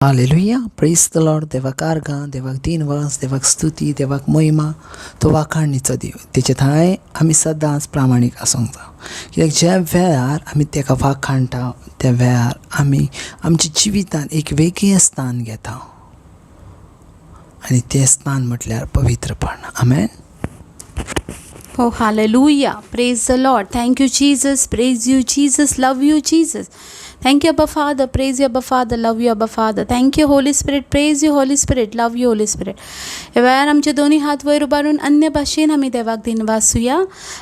Hallelujah, praise the Lord. देवाक आर्गां, देवाक दिनवास, देवाक स्तुती, देवाक महिमा, तो वाखाणणीचो देव. तेचे थंय आमी सदांच प्रामाणीक आसूंक जाय. कित्याक ज्या वेळार आमी ताका वाखाणटा त्या वेळार आमी आमच्या जिवितान एक वेगळें स्थान घेता आनी तें स्थान म्हटल्यार पवित्रपण. आमेन. Oh, hallelujah. Praise the Lord. Thank you, Jesus. Praise you, Jesus. Love you, Jesus. Thank you, Abba Father. Praise you, Abba Father. Love you, Abba Father. Thank you, Holy Spirit. Praise you, Holy Spirit. Love you, Holy Spirit. ह्या वेळार आमचे दोन्ही हात वयर उबारून अन्य भाशेन आमी देवाक दिनवासूया.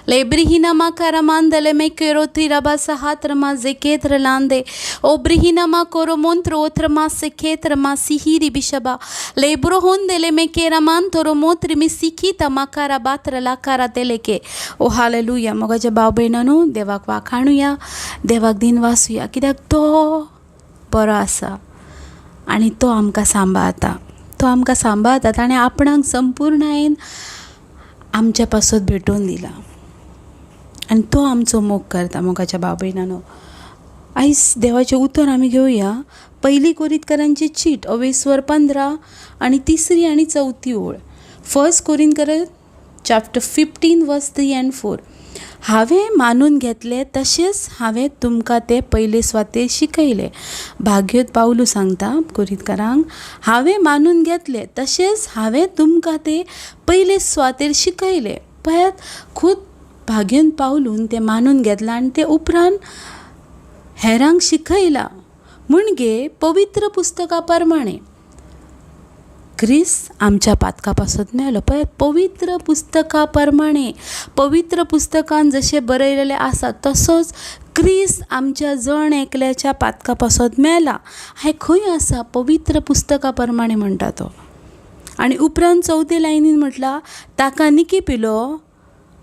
लेब्रिहिनामा कारामांदले मे केरोथी रबासा हात रमा जेकेत रलांदे ओब्रिहिनामा कोरोमोन त्रोथरमा सेकेत रमा सिहिरी बिशबा लेब्रो होन देले मे केरामान तोरोमोत रिमी सिखी तमाकारा बात रलाकारा देलेके. ओ हालेलुया. मोगाच्या भाव भयणांनो, देवाक वाखाणुया, देवाक दिनवासूया, कित्याक तो बरो आसा आनी तो आमकां सांबाळटा. तो आमकां सांबाळटा ताणें आपणाक संपूर्णयेन आमच्या पासत भेटून दिला आनी तो आमचो मोग करता. मोगाच्या भाव भयणांनो, आयज देवाचें उतर आमी घेवया. 1 कोरिंथकरांची चीट 15 आनी 3 आनी 4 ओळ. 1 कोरिंथकर चॅप्टर 15 वर्स 3 and 4. हांवें मानून घेतले तशेंच हांवें तुमकां तें पयले स्वातेर शिकयलें. भाग्योत पावलू सांगता कोरिंथकरांक, हांवें मानून घेतले तशेंच हांवें तुमकां तें पयले स्वातेर शिकयलें. पळयात, खूद भाग्योत पावलून तें मानून घेतलां आनी ते उपरांत हेरांक शिकयलां. म्हणजे पवित्र पुस्तका प्रमाणे ख्रिस्त आमच्या पातका पासत मेलो. पळय, पवित्र पुस्तका प्रमाणे, पवित्र पुस्तकान जशें बरयलेलें आसा तसोच ख्रिस्त आमच्या जण एकल्याच्या पातका पासत मेला. हें खंय आसा? पवित्र पुस्तका प्रमाणे म्हणटा तो. आनी उपरांत 4 लायनीन म्हटलां, ताका निकी पिलो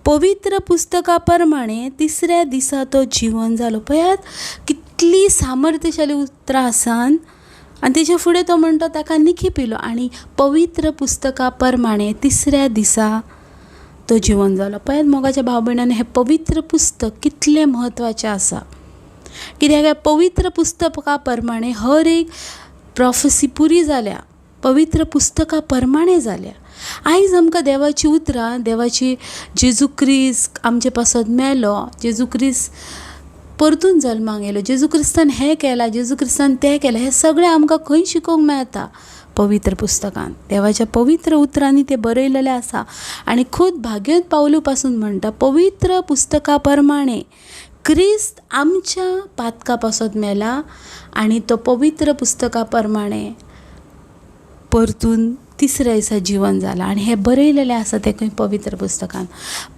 पवित्र पुस्तका प्रमाणे 3ऱ्या दिसा तो जिवन जालो. पळयात, कितली सामर्थ्यशाली उतरां आसान. आनी तेच्या फुडें तो म्हणटा ताका निखी पिलो आनी पवित्र पुस्तका प्रमाणे 3ऱ्या दिसा तो जिवन जालो. पळयात मोगाच्या भाव भयणांनी, हें पवित्र पुस्तक कितलें म्हत्वाचें आसा. कित्याक ह्या पवित्र पुस्तका प्रमाणे हर एक प्रॉफेसी पुरी जाल्या, पवित्र पुस्तका प्रमाणे जाल्या. आयज आमकां देवाची उतरां, देवाची जेजू क्रिस्त आमचे पासत मेलो, जेजू क्रिस्त परतून जल्माक येयलो, जेजू क्रिस्तान हें केलां, जेजू क्रिस्तान तें केलां, हें सगळें आमकां खंय शिकोवंक मेळटा? पवित्र पुस्तकान. देवाच्या पवित्र उतरांनी तें बरयलेलें आसा. आनी खूद भाग्योत पावलू पासून म्हणटा, पवित्र पुस्तका प्रमाणे क्रिस्त आमच्या पातका पासत मेला आनी तो पवित्र पुस्तका प्रमाणे परतून 3ऱ्या दिसा जिवन जाला. आनी हें बरयलेलें आसा तें खंय पवित्र पुस्तकान.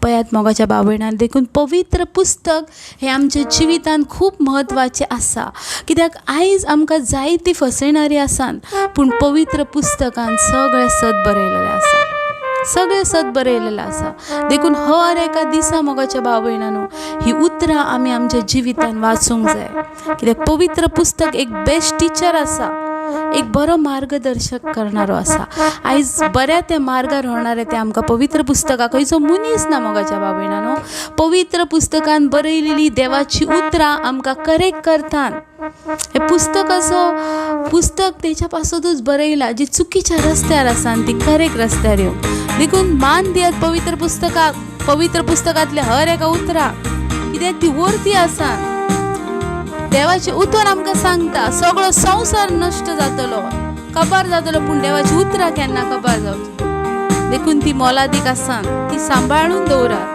पळयात मोगाच्या भाव भयणांनो, देखून पवित्र पुस्तक हें आमच्या जिवितान खूब म्हत्वाचें आसा. कित्याक आयज आमकां जायती फसयणारी आसात, पूण पवित्र पुस्तकान सगळें सत बरयलेलें आसा, सगळें सत बरयलेलें आसा. देखून हर एका दिसा मोगाच्या भाव भयणांनो, ही उतरां आमी आमच्या जिवितान वाचूंक जाय. कित्याक पवित्र पुस्तक एक बेस्ट टिचर आसा, एक बरो मार्गदर्शक करणारो आसा. आयज बऱ्या त्या मार्गार व्हरणारे ते आमकां पवित्र पुस्तकां, खंयचो मनीस ना मोगाच्या भाव भयणांनो. पवित्र पुस्तकान बरयलेली देवाची उतरां आमकां करेक्ट करतात. हें पुस्तक तेच्या पासतूच बरयलां, जी चुकीच्या रस्त्यार आसा आनी ती करेक्ट रस्त्यार येवं. देखून मान दियात पवित्र पुस्तकाक, पवित्र पुस्तकांतल्या हर एका उतराक, कित्याक ती वर्ती आसा. देवाचे उतर आमकां सांगता सगळो संवसार नश्ट जातलो, कबार जातलो, पूण देवाची उतरां केन्ना कबार जावची. देखून ती मोलादीक आसा, ती सांबाळून दवरात.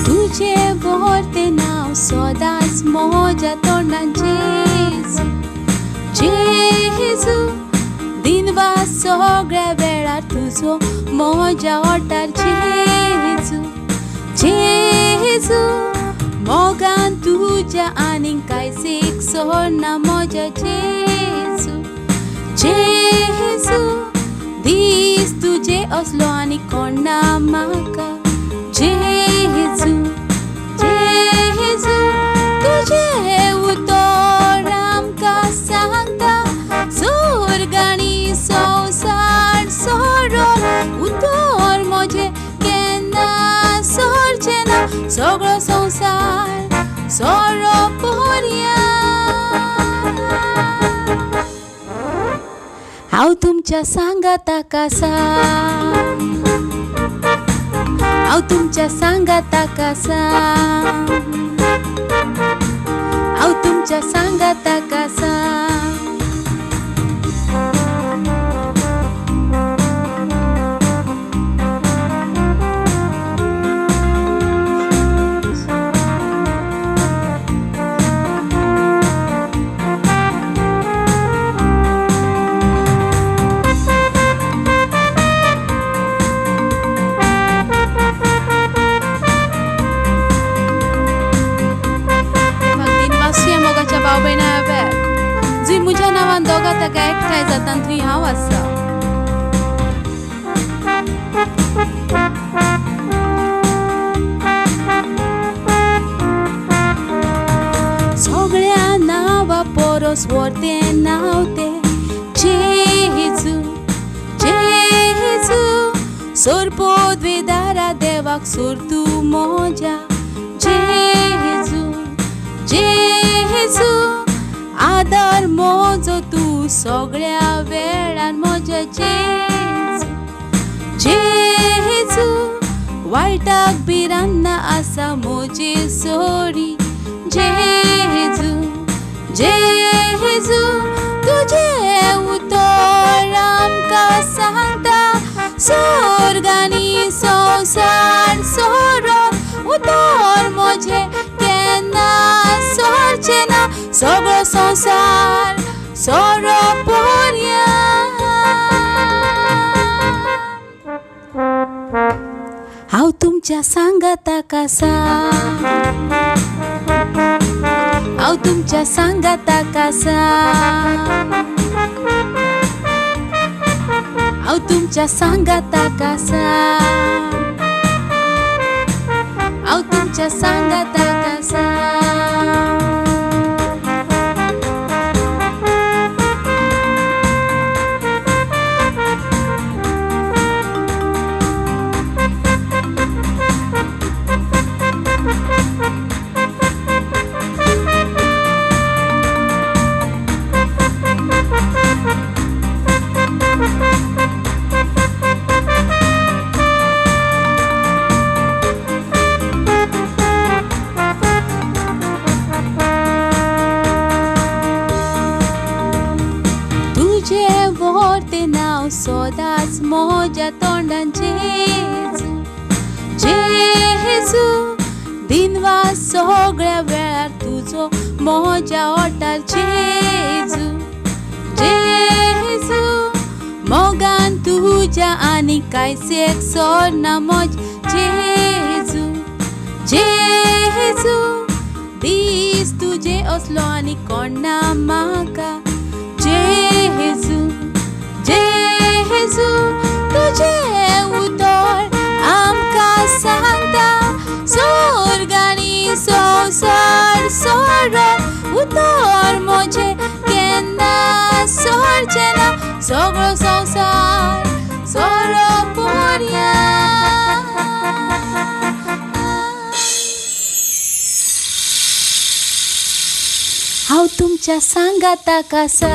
तुझे व्हरते नांव सदांच म्हज्या तोंडान जेजू, जेजू दिनवास सगळ्या वेळार तुजो म्हज्या ओंठार जेजू, जेजू मोगान तुज्या आनीक कांयच एक सोडना म्हज्या जेजू, जेजू दीस तुजे असलो आनी कोण ना म्हाका, जेजू, जेजू तुजे उतर आमकां सांगता स्वर्ग आनी संवसार सोडून उतर म्हजें केन्ना सोडचें ना. हांव तुमच्या सांगाताक आसा, हांव तुमच्या सांगाताक आसा, हांव तुमच्या सांगाताक आसा. भाव भयणा हांवें जी म्हज्या नांवान दोगां ताका एकठांय जाता थंय हांव आसा. सगळ्या नांवा परस व्हरतें नांव तें जेजू, जेजू. सोरपोद्वेदारा देवाक सोर तूं मोज्या जेजू, जेजू. आदार मोजो तूं सगळ्या वेळार म्हज्या जेजू, जेजू. वायटाक भिरांना आसा म्हजी सोरी जेजू, जेजू. तुजें उतर आमकां सांगता स्वर्ग आनी संवसार सोडून उतर म्हजें केन्ना सोडचें ना. सगळो संवसार सोडप पर्या हांव तुमच्या सांगाताक आसा, हांव तुमच्या सांगाताक आसा, हांव तुमच्या सांगाताक आसा, हांव तुमच्या सांगाताक आसा. तुजें व्हरतें नांव सदांच म्हज्या तोंडान जेजू, जेजू. दिनवास सगळ्या वेळार तुजो म्हज्या ओंठार जेजू, जेजू. मोगान तुज्या आनी कांयच सोडना म्हजें जेजू, जेजू. दीस तुजे असलो आनी कोण ना म्हाका जेजू, जेजू. तुजें उतर आमकां सांगता स्वर्ग आनी संवसार सोडून उतर म्हजें केन्ना सोडचें ना. सगळो संवसार सोडप पर्या हांव तुमच्या सांगाताक आसा,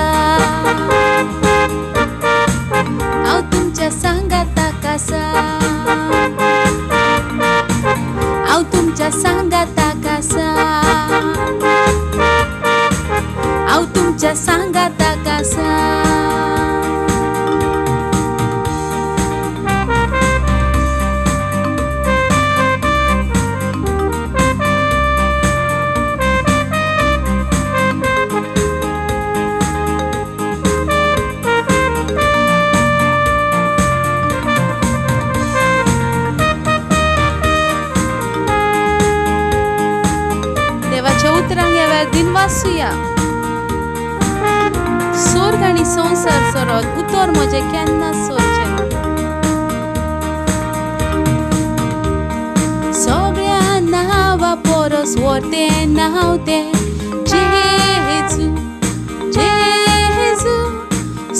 हांव तुमच्या सांगाताक आसा, हांव तुमच्या सांगाताक आसा, हांव तुमच्या सांगाताक आसा. दिन वाचूया. स्वर्ग आनी संवसार सोडत उतर म्हजें केन्ना सोडचें ना. सगळ्या नांवा परस व्हरतें नांव तें जेजू, जेजू.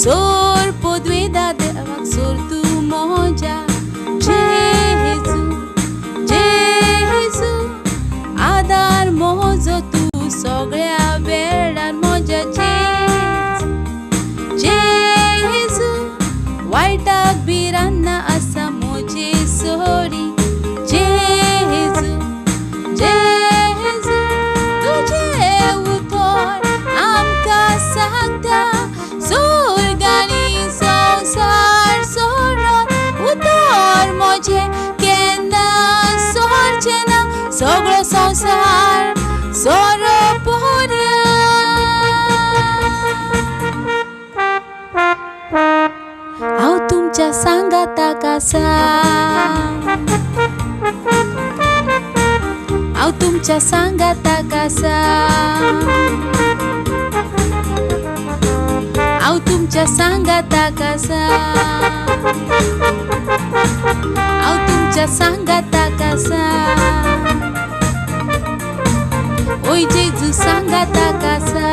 सोर पोद्वेदा देवाक सोर तूं म्हज्या जेजू, जेजू. आदार म्हजो तूं सगळ्या वेळार म्हज्या जेजू, जेजू. सगळो संसार सोरोपोऱ्या. हांव तुमच्या सांगाताक आसा, हांव तुमच्या सांगाताक आसा, हांव तुमच्या सांगाताक आसा, हांव तुमच्या सांगाताक आसा. ओय जेजू सांगाताक आसा,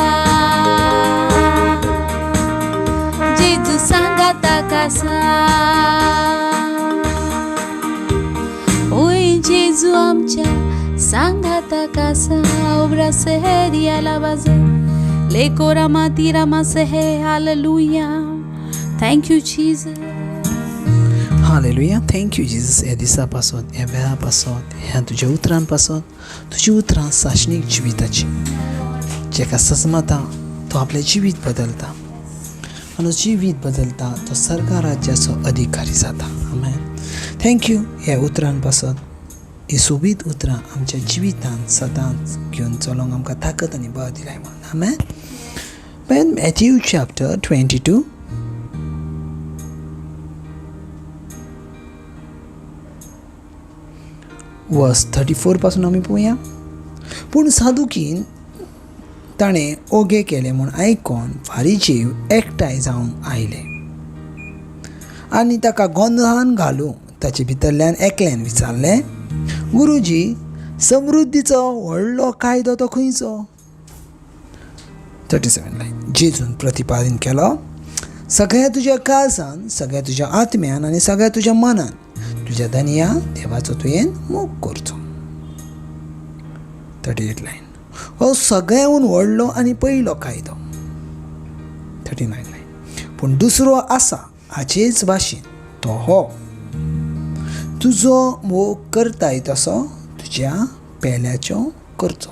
जेजू सांगाताक आसा. ओय जेजू आमच्या सांगाताक आसा. ओब्रा सेहेरिया लावाजो लेकोरा मातीरा मासेहे. हालेलुया. Thank you Jesus. हालेलुया. Thank you Jesus. ह्या दिसा पासून, ह्या वेळा पासून, ह्या तुज्या उतरां पासून, तुजी उतरां साशणीक जिविताची, जेका सजमता तो आपलें जिवीत बदलता आनी जिवीत बदलता तो सर्गा राज्याचो अधिकारी जाता. आमेन. थँक्यू. ह्या उतरां पासून ही सोबीत उतरां आमच्या जिवितांत सदांच घेवन चलोंक आमकां ताकद आनी बळ दिलाय म्हणून. आमेन. पण मॅथ्यू चॅप्टर 22 वर्स 34 पासून आमी पळोवया. पूण सादुकीन ताणें ओगे केले म्हूण आयकोन फारीचेव एकठांय जावन आयले आनी ताका गोंदळान घालून ताचे भितरल्यान एकल्यान विचारलें, गुरुजी, समृद्धीचो व्हडलो कायदो तो खंयचो? 37 लायन. जेजून प्रतिपादन केलो, सगळ्या तुज्या काळजान, सगळ्या तुज्या आत्म्यान आनी सगळ्या तुज्या मनान तुज्या धन्या देवाचो तुवें मोग करचो. 38 लायन. हो सगळ्याहून व्हडलो आनी पयलो कायदो. 39 लायन. पूण दुसरो आसा हाचेच भाशेन तो हो, तुजो मोग करताय तसो तुज्या पेल्याचो करचो.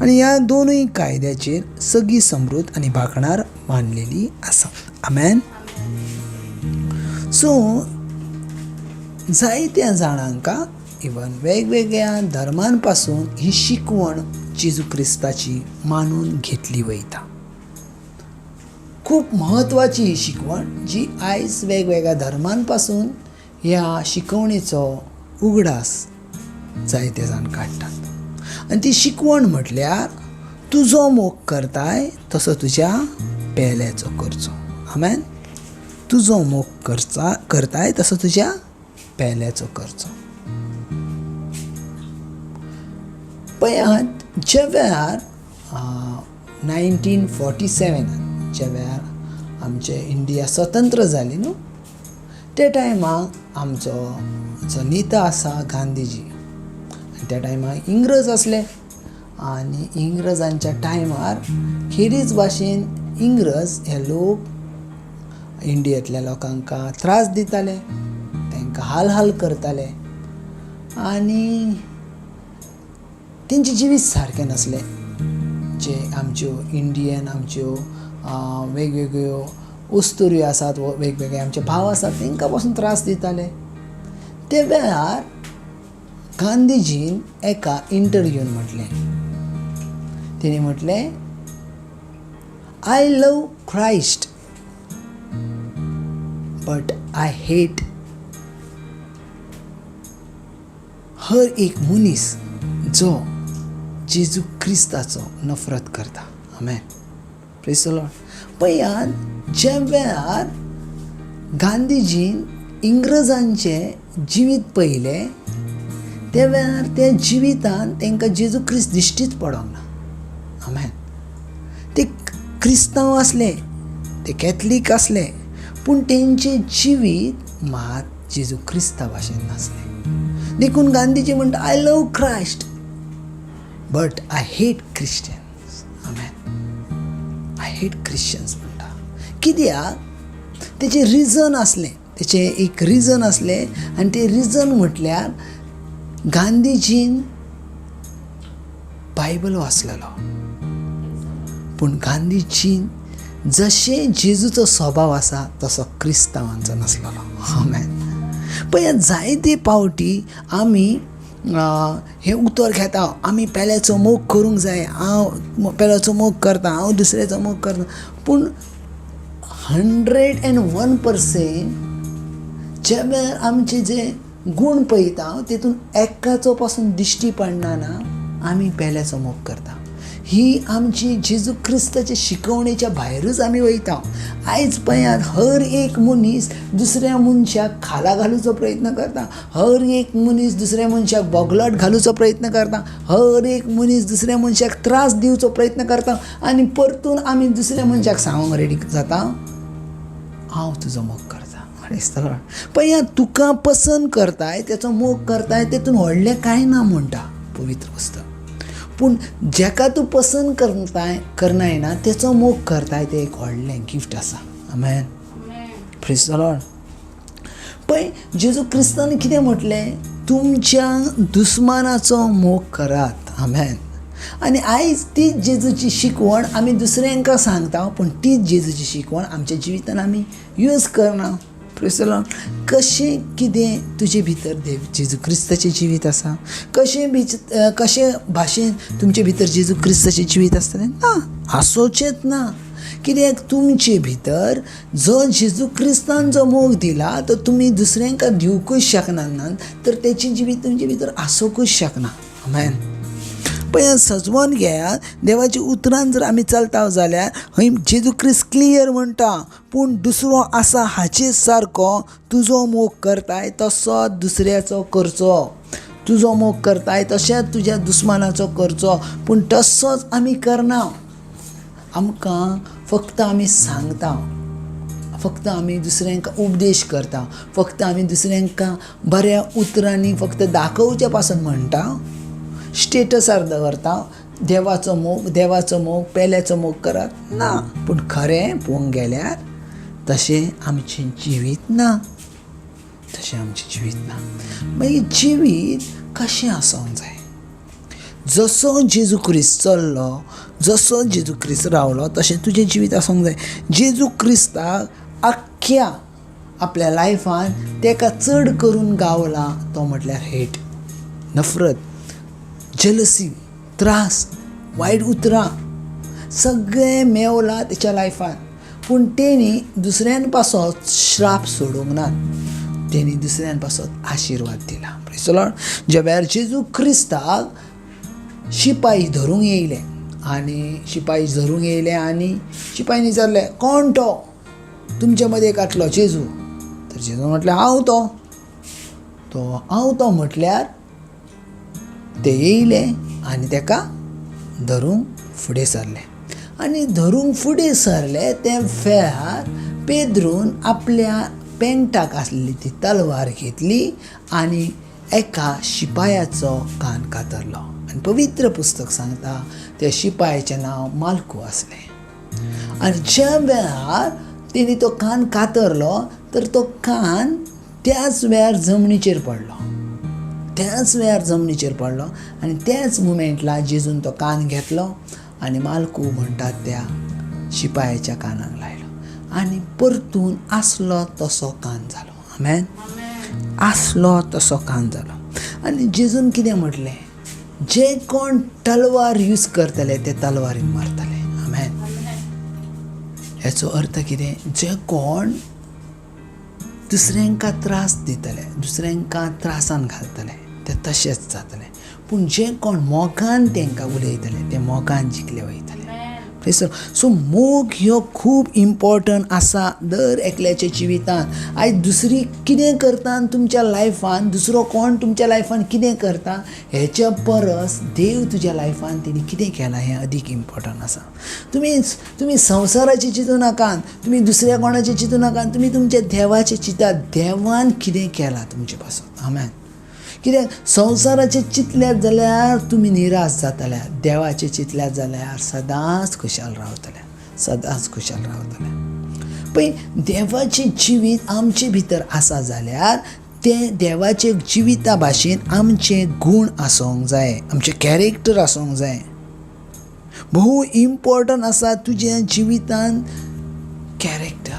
आनी ह्या दोनूय कायद्याचेर सगळी समृद्ध आनी भागणार मानलेली आसा. आमेन. सो जायत्या जाणांका इवन वेगवेगळ्या धर्मान पासून ही शिकवण जेजू क्रिस्ताची मानून घेतली वयता. खूब म्हत्वाची ही शिकवण जी आयज वेगवेगळ्या धर्मान पासून ह्या शिकवणीचो उगडास जायते जाण काडटात. आनी ती शिकवण म्हटल्यार तुजो मोग करताय तसो तुज्या पेल्याचो करचो. आमेन. तुजो मोग करताय तसो तुज्या पेल्याचो करचो. पळयात, ज्या वेळार 1947 ज्या वेळार आमचे इंडिया स्वतंत्र जाली न्हू, त्या टायमाक आमचो जो नेता आसा गांधीजी, आनी त्या टायमाक इंग्रज असले आनी इंग्रजांच्या टायमार खेरीच भाशेन इंग्रज हे लोक इंडियेंतल्या लोकांक त्रास दिताले, तांकां हाल करताले आनी तेंचे जिवीत सारकें नासलें. जे आमच्यो इंडियन आमच्यो वेगवेगळ्यो वस्तुऱ्यो आसात, वेगवेगळे आमचे भाव आसात, तांकां पासून त्रास दिताले. ते वेळार गांधीजीन एका इंटरव्यून म्हटलें, तिणें म्हटलें, I love Christ but I hate हर एक मनीस जो जेजू क्रिस्ताचो नफरत करता. आमेन. Praise the Lord. पळयात, ज्या वेळार गांधीजीन इंग्रजांचे जिवीत पळयलें, त्या वेळार त्या जिवितान तांकां जेजू क्रिस्त दिश्टीच पडोंक ना. आमेन. ते क्रिस्तांव असले, ते कॅथलीक असले, पूण तेंचे जिवीत मात जेजू क्रिस्ता भाशेन नासले. देखून गांधीजी म्हणटा, I love Christ but I hate Christians. Amen. I hate Christians म्हणटा. कित्याक? तेचे रिजन असलें, तेचे एक रिजन असलें, आनी ते रिजन म्हटल्यार गांधीजीन बायबल वाचलेलो, पूण गांधीजीन जशें जेजूचो स्वभाव आसा तसो क्रिस्तांवांचो नासलेलो. आमेन. पण जायते पावटी आमी हें उतर घेता, आमी पेल्याचो मोग करूंक जाय, हांव पेल्याचो मोग करता, हांव दुसऱ्याचो मोग करता. पूण 101% ज्या वेळार आमचे जे गूण पळयता तितून एकाचो पासून दिश्टी पडना ना, आमी पेल्याचो मोग करता. ही आमची जेजू क्रिस्ताच्या शिकवणेच्या भायरूच आमी वयता. आयज पळयात, हर एक मनीस दुसऱ्या मनशाक खाला घालूचो प्रयत्न करता, हर एक मनीस दुसऱ्या मनशाक बोगलाट घालूचो प्रयत्न करता, हर एक मनीस दुसऱ्या मनशाक त्रास दिवचो प्रयत्न करता, आनी परतून आमी दुसऱ्या मनशाक सांगूंक रेडी जाता, हांव तुजो मोग करता. पळयात, तुका पसंद करताय, तेचो मोग करताय, तेतून व्हडलें कांय ना म्हणटा पवित्र पुस्तक. पूण जेका तूं पसंद करनाय ना तेचो मोग करताय, तें एक व्हडलें गिफ्ट आसा. आमेन. Praise the Lord. पळय, जेजू क्रिस्तान कितें म्हटलें? तुमच्या दुस्मानाचो मोग करात. आमेन. आनी आयज तीच जेजूची शिकवण आमी दुसऱ्यांका सांगता, पूण तीच जेजूची शिकवण आमच्या जिवितान आमी यूज करना. Praise the Lord. कशें कितें तुजे भितर जेजू क्रिस्ताचें जिवीत आसा? कशें भाशेन तुमचे भितर जेजू क्रिस्ताचें जिवीत आसतलें? ना, आसोचेंच ना. कित्याक तुमचे भितर जो जेजू क्रिस्तान जो मोग दिला तो तुमी दुसऱ्यांका दिवंकूच शकना, तर तेची जिवीत तुमचे भितर आसोंकूच शकना. आमेन. पळय, सजवून घेयात, देवाच्या उतरान जर आमी चलता जाल्यार हय जेजू क्रिस्त क्लियर म्हणटा, पूण दुसरो आसा हाचे सारको तुजो मोग करताय तसोच दुसऱ्याचो करचो. तुजो मोग करताय तशेंच तुज्या दुस्मानाचो करचो. पूण तसोच आमी करना. आमकां फक्त आमी सांगता, फक्त आमी दुसऱ्यांका उपदेश करता, फक्त आमी दुसऱ्यांका बऱ्या उतरांनी फक्त दाखोवचे पासून म्हणटा, स्टेटसार दवरता, देवाचो मोग पेल्याचो मोग करात ना. पूण खरें पळोवंक गेल्यार तशें आमचें जिवीत ना. तशें आमचें जिवीत ना. मागीर जिवीत कशें आसूंक जाय? जसो जेजू क्रिस्त चल्लो, जसो जेजू क्रिस्त रावलो, तशें तुजें जिवीत आसूंक जाय. जेजू क्रिस्ताक आख्ख्या आपल्या लायफान तेका चड करून गावला तो म्हटल्यार हेट, नफरत, जेलसी, त्रास, वायट उतरां सगळें मेवलां तेच्या लायफान. पूण तेणी दुसऱ्यान पासत श्राप सोडूंक ना, तेणी दुसऱ्यान पासत आशिर्वाद दिला. Praise the Lord. ज्या वेळार जेजू क्रिस्ताक शिपाई धरूंक येयले आनी शिपाईन विचारलें, कोण तो तुमचे मदें एक आटलो जेजू? तर जेजू म्हटलें, हांव तो म्हटल्यार ते येयले आनी तेका धरूंक फुडें सरले. आनी धरूंक फुडें सरले ते वेळार पेद्रून आपल्या पेंटाक आसलेली ती तलवार घेतली आनी एका शिपायाचो कान कातरलो. आनी पवित्र पुस्तक सांगता त्या शिपायाचें नांव माल्को आसलें. आनी ज्या वेळार तेणी तो कान कातरलो तर तो कान त्याच वेळार जमनीचेर पडलो आनी त्याच मुमेंटला जेजून तो कान घेतलो आनी माल्को म्हणटात त्या शिपायाच्या कानाक लायलो आनी परतून आसलो तसो कान जालो. आमेन. आसलो तसो कान जालो. आनी जेजून कितें म्हटलें? जे कोण तलवार यूज करतले ते तलवारीन मारतले. आमेन. हेचो अर्थ कितें? जे कोण दुसऱ्यांका त्रास दितले, दुसऱ्यांका त्रासान घालतले ते तशेंच जातले. पूण जे कोण मोगान तांकां उलयतले ते मोगान जिखले वयतले. सो मोग ह्यो खूब इम्पॉर्टंट आसा दर एकल्याच्या जिवितान. आयज दुसरी कितें करता तुमच्या लायफान, दुसरो कोण तुमच्या लायफान कितें करता हेच्या परस देव तुज्या लायफान तेणी कितें केलां हें अदीक इम्पॉर्टंट आसा. तुमी संवसाराचें चिंतू नाकात, तुमी दुसऱ्या कोणाचें चिंतू नाकात, तुमी तुमच्या देवाचें चिंता. देवान कितें केलां तुमचे पासून. आमेन. कित्याक संवसाराचें चिंतल्यात जाल्यार तुमी निराश जातले, देवाचें चिंतल्यात जाल्यार सदांच खुशाल रावतले. पळय, देवाचें जिवीत आमचे भितर आसा जाल्यार तें देवाचे जिविता भाशेन आमचे गूण आसूंक जाय, आमचें कॅरेक्टर आसूंक जाय. भोव इम्पॉर्टंट आसा तुज्या जिवितान कॅरेक्टर,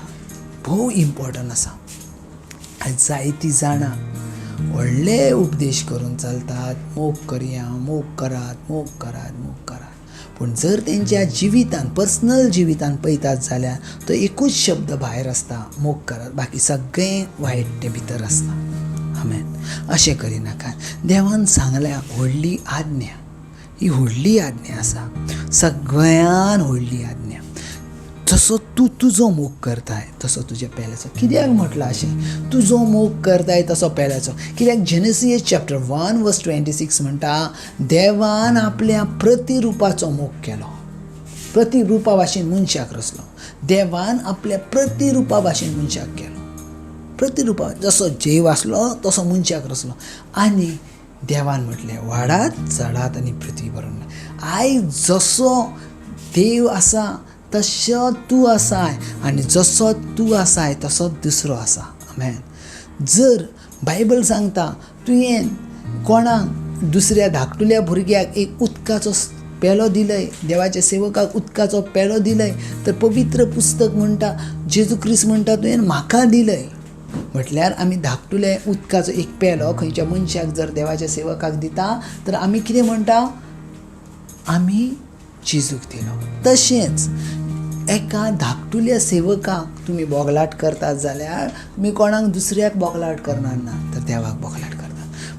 भोव इम्पॉर्टंट आसा. आयज जायतीं जाणां व्हडले उपदेश करून चलतात, मोग करया, मोग करात, मोग करात, मोग करात. पूण जर तेंच्या जिवितान, पर्सनल जिवितान पळयतात जाल्यार तो एकूच शब्द भायर आसता, मोग करात. बाकी सगळें वायट ते भितर आसता. आमेन. अशें करिनाका. देवान सांगल्या व्हडली आज्ञा, ही व्हडली आज्ञा आसा, सगळ्यान व्हडली आज्ञा. जसो तूं तुजो मोग करताय तसो तुज्या पेल्याचो. कित्याक म्हटलां अशें, तुजो मोग करताय तसो पेल्याचो? कित्याक जेनेसीस चॅप्टर 1:26 म्हणटा, देवान आपल्या प्रतिरुपाचो मोग केलो. प्रतिरुपा भाशेन मनशाक रचलो. देवान आपल्या प्रतिरुपा भाशेन मनशाक केलो. प्रतिरुपा, जसो जीव आसलो तसो मनशाक रचलो. आनी देवान म्हटलें वाडात, चडात आनी पृथ्वी भरून. आयज जसो देव आसा तसो तूं आसाय, आनी जसो तूं आसाय तसो दुसरो आसा. आमेन. जर बायबल सांगता तुवें कोणाक दुसऱ्या धाकटुल्या भुरग्याक एक उदकाचो पेलो दिलय, देवाच्या सेवकाक उदकाचो पेलो दिलय, तर पवित्र पुस्तक म्हणटा, जेजू क्रिस्त म्हणटा तुवें म्हाका दिलय. म्हटल्यार आमी धाकटुले उदकाचो एक पेलो खंयच्या मनशाक जर देवाच्या सेवकाक दिता तर आमी कितें म्हणटा, आमी जेजूक दिलो. तशेंच एका धाकटुल्या सेवकाक तुमी बोगलाट करतात जाल्यार तुमी कोणाक दुसऱ्याक बोगलाट करणार ना, तर देवाक बोगलाट करतात.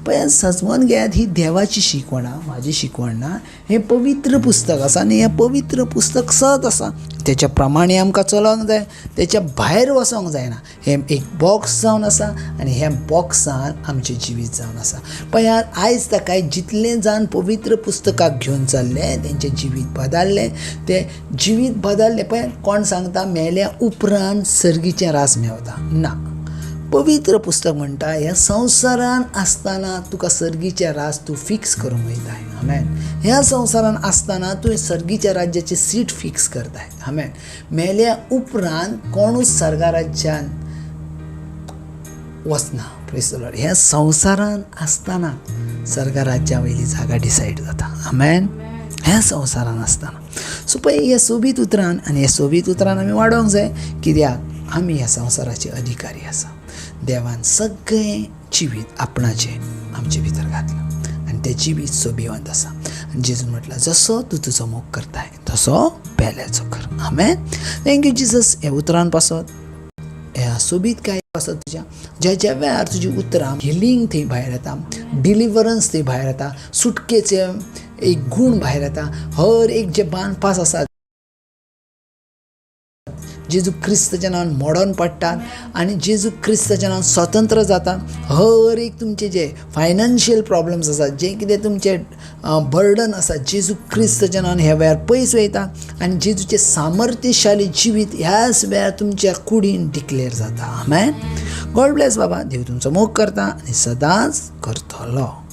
पण सजमोन घेयात, ही देवाची शिकवण, म्हाजी शिकवण ना. हें पवित्र पुस्तक आसा आनी हें पवित्र पुस्तक सत आसा. तेच्या प्रमाणे आमकां चलोंक जाय, तेच्या भायर वचोंक जायना. हें एक बॉक्स जावन आसा आनी ह्या बॉक्सान आमचें जिवीत जावन आसा. पळयात, आयज ताकाय जितले जाण पवित्र पुस्तकाक घेवन चल्ले तेंचें जिवीत बदललें. तें जिवीत बदललें. पळय, कोण सांगता मेल्या उपरांत सर्गीचें रास मेवता? ना. पवित्र पुस्तक म्हणटा ह्या संवसारान आसतना तुका सर्गीचे राज तूं फिक्स करूंक वयताय. आमेन. ह्या संवसारान आसतना तुवें सर्गीच्या राज्याची सीट फिक्स करताय. आमेन. मेल्या उपरांत कोणूच सर्गा राज्यान वचना. Praise the Lord. ह्या संवसारान आसतना सर्गा राज्या वयली जागा डिसायड जाता. आमेन. ह्या संवसारान आसतना. सो पळय, ह्या सोबीत उतरान आनी ह्या सोबीत उतरान आमी वाडोवंक जाय. कित्याक आमी ह्या संवसाराचे अधिकारी आसा. देवान सगळें जिवीत आपणाचें आमचे भितर घातलां आनी तें जिवीत सोबिवंत आसा. आनी जेजून म्हटलां, जसो तूं तुजो मोग करताय तसो पेल्याचो कर. आमेन. Thank you Jesus. हे उतरान पासत, ह्या सोबीत काय पासत तुज्या, ज्या वेळार तुजी उतरां हिलींग थंय भायर येता, डिलिव्हरन्स थंय भायर येता, सुटकेचे एक गूण भायर येता. हर एक जे बांदपास आसा जेजू क्रिस्ताच्या नांवान मोडोन पडटात आनी जेजू क्रिस्ताच्या नांवान स्वतंत्र जाता. हर एक तुमचे जे फायनान्शियल प्रॉब्लम्स आसात, जे कितें तुमचे बर्डन आसा, जेजू क्रिस्ताच्या नांवान ह्या वेळार पयस वयता आनी जेजूचे सामर्थ्यशाली जिवीत ह्याच वेळार तुमच्या कुडीन डिक्लेअर जाता. आमेन. गॉड ब्लेस बाबा. देव तुमचो मोग करता आनी सदांच करतलो.